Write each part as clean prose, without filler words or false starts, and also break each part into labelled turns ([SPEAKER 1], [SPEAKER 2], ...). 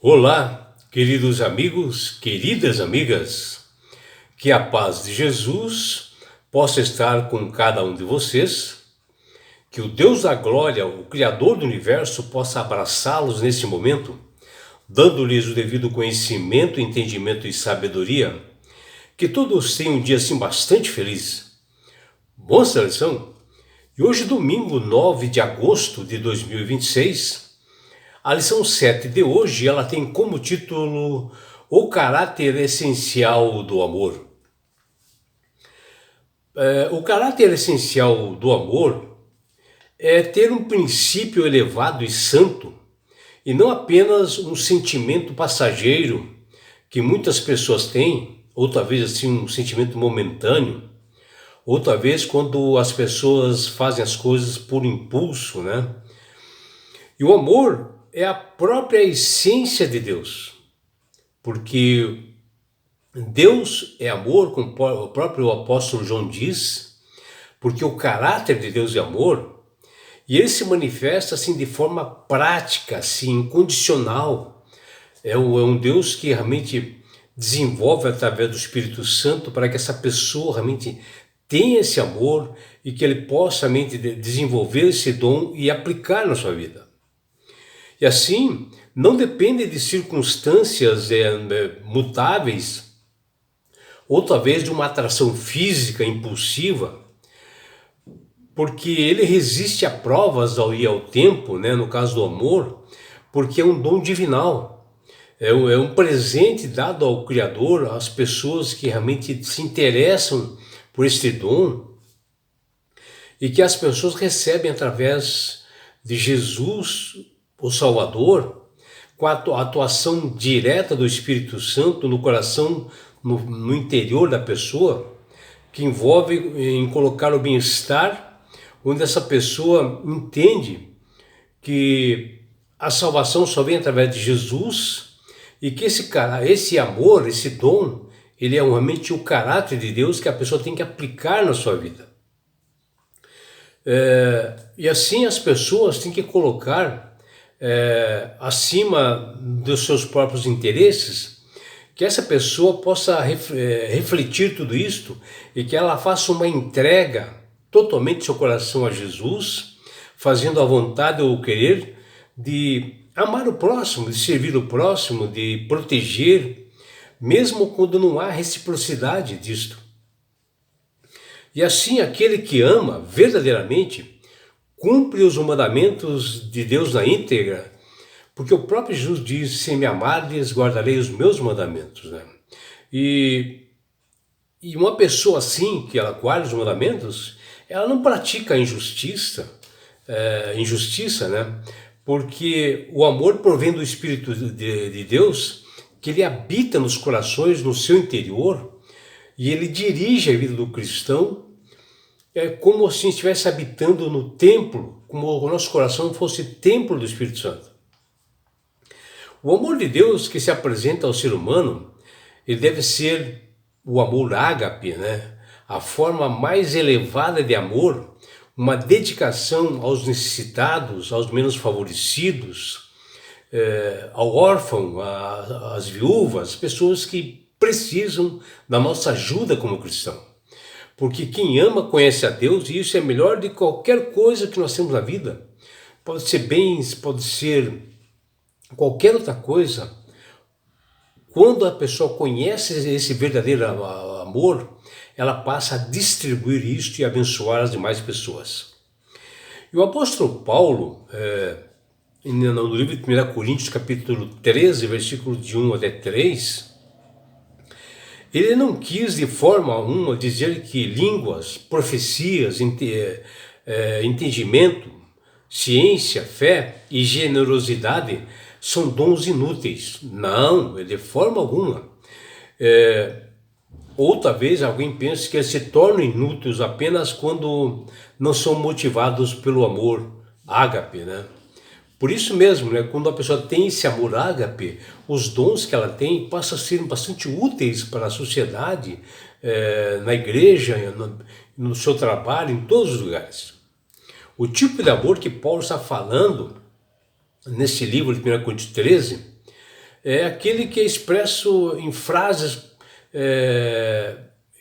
[SPEAKER 1] Olá, queridos amigos, queridas amigas, que a paz de Jesus possa estar com cada um de vocês, que o Deus da glória, o Criador do universo, possa abraçá-los nesse momento, dando-lhes o devido conhecimento, entendimento e sabedoria, que todos tenham um dia assim bastante feliz. Boa seleção! E hoje, domingo 9 de agosto de 2026, a lição 7 de hoje, ela tem como título O caráter essencial do amor. O caráter essencial do amor é ter um princípio elevado e santo e não apenas um sentimento passageiro que muitas pessoas têm, ou talvez assim um sentimento momentâneo, ou talvez quando as pessoas fazem as coisas por impulso, né? E o amor é a própria essência de Deus, porque Deus é amor, como o próprio apóstolo João diz, porque o caráter de Deus é amor, e ele se manifesta assim de forma prática, assim, incondicional. É um Deus que realmente desenvolve através do Espírito Santo para que essa pessoa realmente tenha esse amor e que ele possa realmente desenvolver esse dom e aplicar na sua vida. E assim, não depende de circunstâncias mutáveis, ou talvez de uma atração física impulsiva, porque ele resiste a provas e ao tempo, né, no caso do amor, porque é um dom divinal. É um presente dado ao Criador, às pessoas que realmente se interessam por este dom e que as pessoas recebem através de Jesus, o Salvador, com a atuação direta do Espírito Santo no coração, no interior da pessoa, que envolve em colocar o bem-estar, onde essa pessoa entende que a salvação só vem através de Jesus e que esse amor, esse dom, ele é realmente o caráter de Deus que a pessoa tem que aplicar na sua vida. E assim as pessoas têm que colocar acima dos seus próprios interesses, que essa pessoa possa refletir tudo isto e que ela faça uma entrega totalmente do seu coração a Jesus, fazendo a vontade ou o querer de amar o próximo, de servir o próximo, de proteger, mesmo quando não há reciprocidade disto. E assim aquele que ama verdadeiramente cumpre os mandamentos de Deus na íntegra, porque o próprio Jesus diz: se me amardes, guardarei os meus mandamentos, né? E uma pessoa assim, que ela guarda os mandamentos, ela não pratica a injustiça, né? Porque o amor provém do Espírito de Deus, que ele habita nos corações, no seu interior, e ele dirige a vida do cristão, como se estivesse habitando no templo, como o nosso coração fosse templo do Espírito Santo. O amor de Deus que se apresenta ao ser humano, ele deve ser o amor ágape, né? A forma mais elevada de amor, uma dedicação aos necessitados, aos menos favorecidos, ao órfão, às viúvas, pessoas que precisam da nossa ajuda como cristão. Porque quem ama conhece a Deus e isso é melhor de qualquer coisa que nós temos na vida. Pode ser bens, pode ser qualquer outra coisa. Quando a pessoa conhece esse verdadeiro amor, ela passa a distribuir isto e abençoar as demais pessoas. E o apóstolo Paulo, no livro de 1 Coríntios, capítulo 13, versículo de 1 até 3, ele não quis de forma alguma dizer que línguas, profecias, entendimento, ciência, fé e generosidade são dons inúteis. Não, de forma alguma. Ou talvez alguém pense que eles se tornam inúteis apenas quando não são motivados pelo amor ágape, né? Por isso mesmo, né, quando a pessoa tem esse amor ágape, os dons que ela tem passam a ser bastante úteis para a sociedade, na igreja, no seu trabalho, em todos os lugares. O tipo de amor que Paulo está falando nesse livro de 1 Coríntios 13 é aquele que é expresso em frases,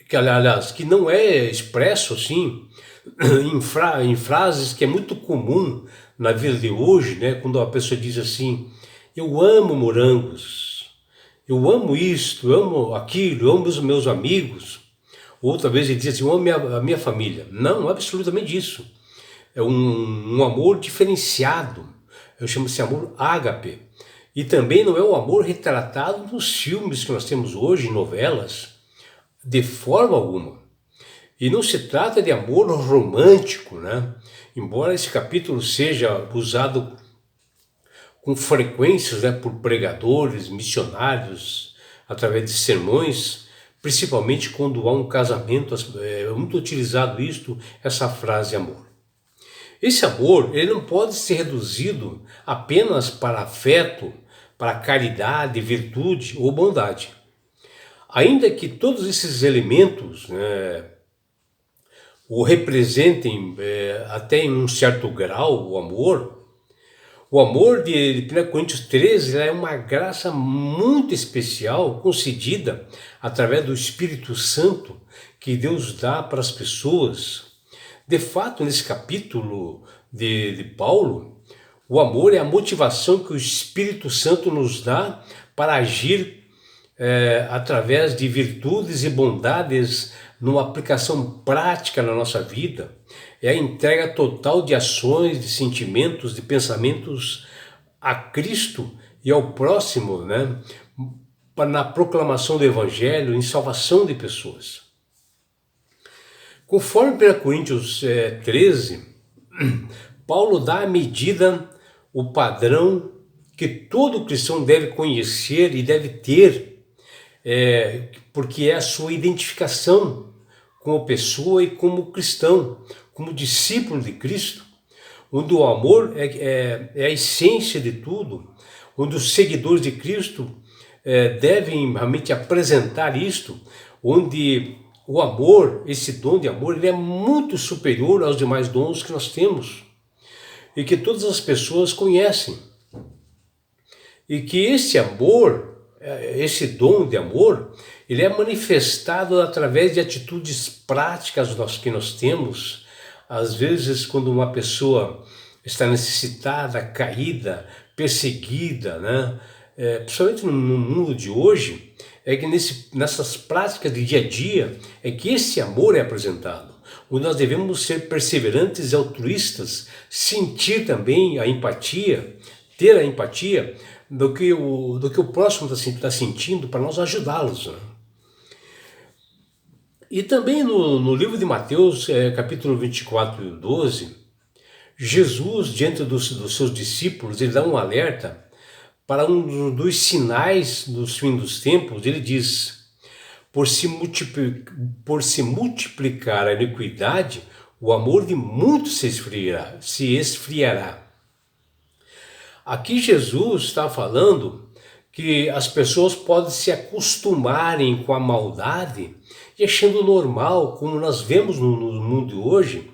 [SPEAKER 1] que aliás, que não é expresso assim, em frases que é muito comum na vida de hoje, né? Quando a pessoa diz assim, eu amo morangos, eu amo isto, eu amo aquilo, eu amo os meus amigos. Outra vez ele diz assim, eu amo a minha família. Não, absolutamente isso. É um amor diferenciado. Eu chamo esse amor ágape. E também não é o amor retratado nos filmes que nós temos hoje, novelas, de forma alguma. E não se trata de amor romântico, né? Embora esse capítulo seja usado com frequências, né, por pregadores, missionários, através de sermões, principalmente quando há um casamento, é muito utilizado isto, essa frase amor. Esse amor, ele não pode ser reduzido apenas para afeto, para caridade, virtude ou bondade. Ainda que todos esses elementos, né, o representem até em um certo grau o amor de 1 Coríntios 13 é uma graça muito especial concedida através do Espírito Santo que Deus dá para as pessoas. De fato, nesse capítulo de Paulo, o amor é a motivação que o Espírito Santo nos dá para agir através de virtudes e bondades numa aplicação prática na nossa vida. É a entrega total de ações, de sentimentos, de pensamentos a Cristo e ao próximo, né? Na proclamação do Evangelho, em salvação de pessoas. Conforme 1 Coríntios 13, Paulo dá a medida, o padrão que todo cristão deve conhecer e deve ter, porque é a sua identificação como pessoa e como cristão, como discípulo de Cristo, onde o amor é a essência de tudo, onde os seguidores de Cristo devem realmente apresentar isto, onde o amor, esse dom de amor, ele é muito superior aos demais dons que nós temos e que todas as pessoas conhecem. E que esse amor, esse dom de amor, ele é manifestado através de atitudes práticas que nós temos. Às vezes, quando uma pessoa está necessitada, caída, perseguida, né? Principalmente no mundo de hoje, é que nessas práticas de dia a dia, é que esse amor é apresentado. Onde nós devemos ser perseverantes e altruístas, sentir também a empatia, ter a empatia do que o próximo está sentindo para nós ajudá-los. Né? E também no livro de Mateus, capítulo 24, 12, Jesus, diante dos seus discípulos, ele dá um alerta para um dos sinais dos fins dos tempos. Ele diz, por se multiplicar a iniquidade, o amor de muitos se esfriará. Aqui Jesus está falando que as pessoas podem se acostumarem com a maldade e achando normal, como nós vemos no mundo de hoje,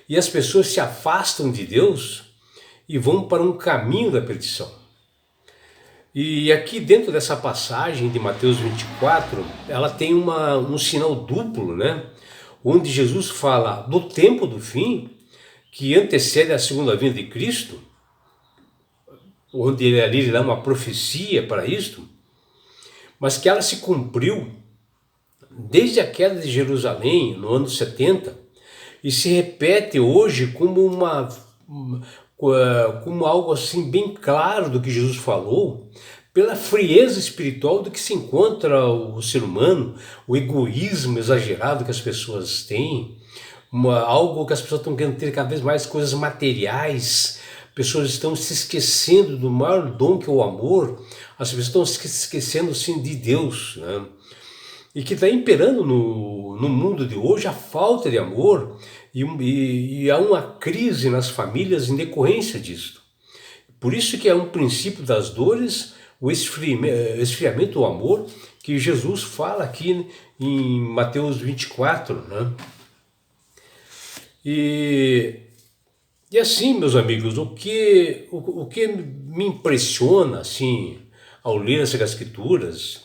[SPEAKER 1] e as pessoas se afastam de Deus e vão para um caminho da perdição. E aqui dentro dessa passagem de Mateus 24, ela tem um sinal duplo, né? Onde Jesus fala do tempo do fim, que antecede a segunda vinda de Cristo, onde ele dá uma profecia para isto, mas que ela se cumpriu desde a queda de Jerusalém, no ano 70, e se repete hoje como algo assim bem claro do que Jesus falou, pela frieza espiritual do que se encontra o ser humano, o egoísmo exagerado que as pessoas têm, algo que as pessoas estão querendo ter cada vez mais coisas materiais, pessoas estão se esquecendo do maior dom que é o amor, as pessoas estão se esquecendo sim de Deus, né? E que está imperando no mundo de hoje a falta de amor e há uma crise nas famílias em decorrência disso. Por isso que é um princípio das dores, o esfriamento do amor, que Jesus fala aqui em Mateus 24, né? E assim, meus amigos, o que me impressiona, assim, ao ler as Escrituras,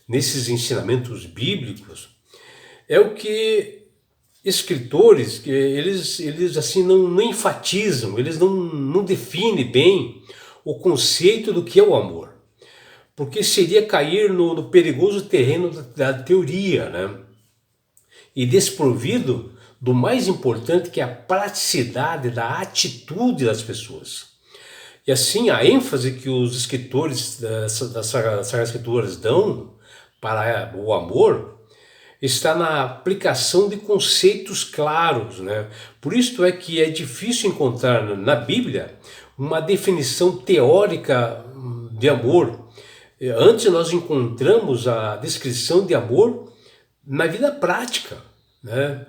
[SPEAKER 1] nesses ensinamentos bíblicos, é o que escritores, eles assim não enfatizam, eles não definem bem o conceito do que é o amor. Porque seria cair no perigoso terreno da teoria, né? E desprovido do mais importante, que é a praticidade da atitude das pessoas. E assim, a ênfase que os escritores das Sagradas Escrituras dão para o amor está na aplicação de conceitos claros, né? Por isso é que é difícil encontrar na Bíblia uma definição teórica de amor. Antes nós encontramos a descrição de amor na vida prática, né?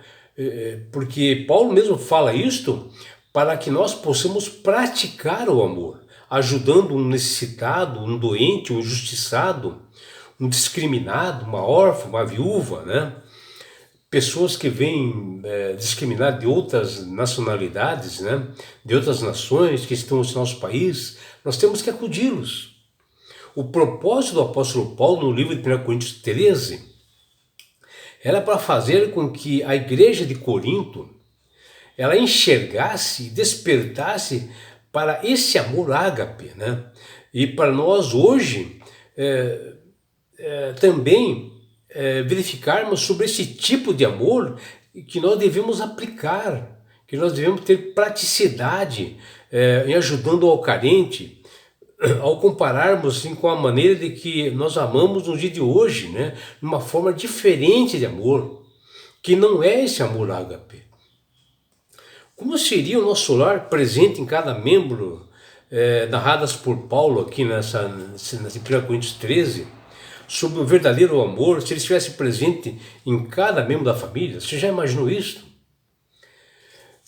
[SPEAKER 1] Porque Paulo mesmo fala isto para que nós possamos praticar o amor, ajudando um necessitado, um doente, um injustiçado, um discriminado, uma órfã, uma viúva, né? Pessoas que vêm discriminadas de outras nacionalidades, né? De outras nações que estão no nosso país, nós temos que acudi-los. O propósito do apóstolo Paulo no livro de 1 Coríntios 13 era para fazer com que a igreja de Corinto ela enxergasse e despertasse para esse amor ágape, né? E para nós hoje também verificarmos sobre esse tipo de amor que nós devemos aplicar, que nós devemos ter praticidade em ajudando ao carente, ao compararmos assim, com a maneira de que nós amamos no dia de hoje, né? Uma forma diferente de amor, que não é esse amor ágape. Como seria o nosso lar presente em cada membro, narradas por Paulo aqui nessa 1 Coríntios 13, sobre o verdadeiro amor, se ele estivesse presente em cada membro da família? Você já imaginou isso?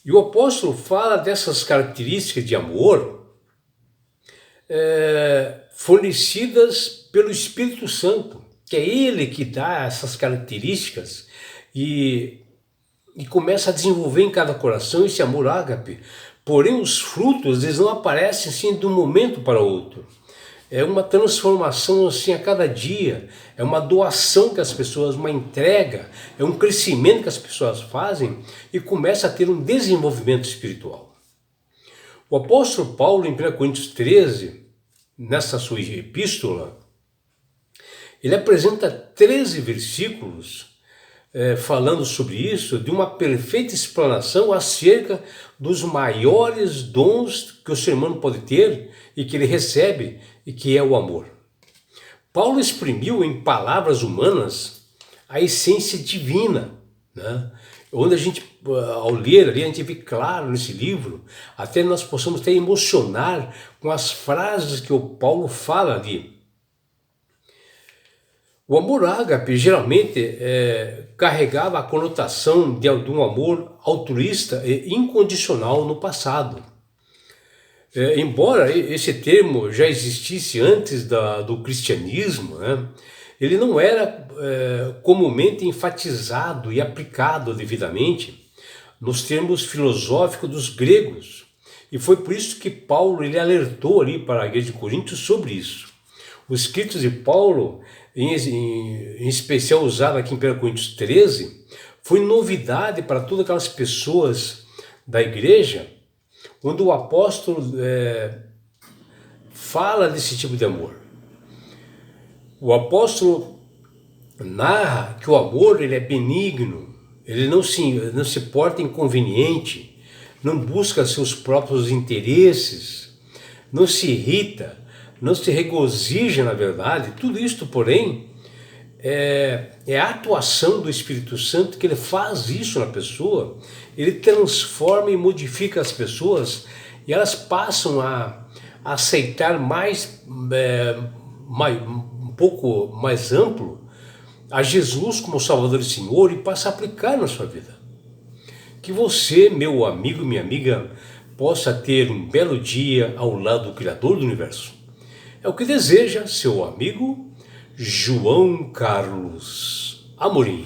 [SPEAKER 1] E o apóstolo fala dessas características de amor fornecidas pelo Espírito Santo, que é ele que dá essas características e começa a desenvolver em cada coração esse amor ágape. Porém, os frutos eles não aparecem assim de um momento para outro. É uma transformação assim a cada dia, é uma doação que as pessoas, uma entrega, é um crescimento que as pessoas fazem e começa a ter um desenvolvimento espiritual. O apóstolo Paulo, em 1 Coríntios 13, nessa sua epístola, ele apresenta 13 versículos falando sobre isso, de uma perfeita explanação acerca dos maiores dons que o ser humano pode ter e que ele recebe, e que é o amor. Paulo exprimiu em palavras humanas a essência divina, né? Onde a gente, ao ler ali, a gente vê claro nesse livro, até nós possamos até emocionar com as frases que o Paulo fala ali. O amor ágape geralmente carregava a conotação de um amor altruísta e incondicional no passado. Embora esse termo já existisse antes do cristianismo, né, ele não era comumente enfatizado e aplicado devidamente nos termos filosóficos dos gregos. E foi por isso que Paulo ele alertou ali para a igreja de Corinto sobre isso. Os escritos de Paulo, em especial usado aqui em 1 Coríntios 13, foi novidade para todas aquelas pessoas da igreja, onde o apóstolo fala desse tipo de amor. O apóstolo narra que o amor ele é benigno, ele não se porta inconveniente, não busca seus próprios interesses, não se irrita, não se regozija na verdade. Tudo isto, porém, é a atuação do Espírito Santo, que ele faz isso na pessoa, ele transforma e modifica as pessoas e elas passam a aceitar um pouco mais amplo a Jesus como Salvador e Senhor e passa a aplicar na sua vida. Que você, meu amigo e minha amiga, possa ter um belo dia ao lado do Criador do Universo. É o que deseja seu amigo João Carlos Amorim.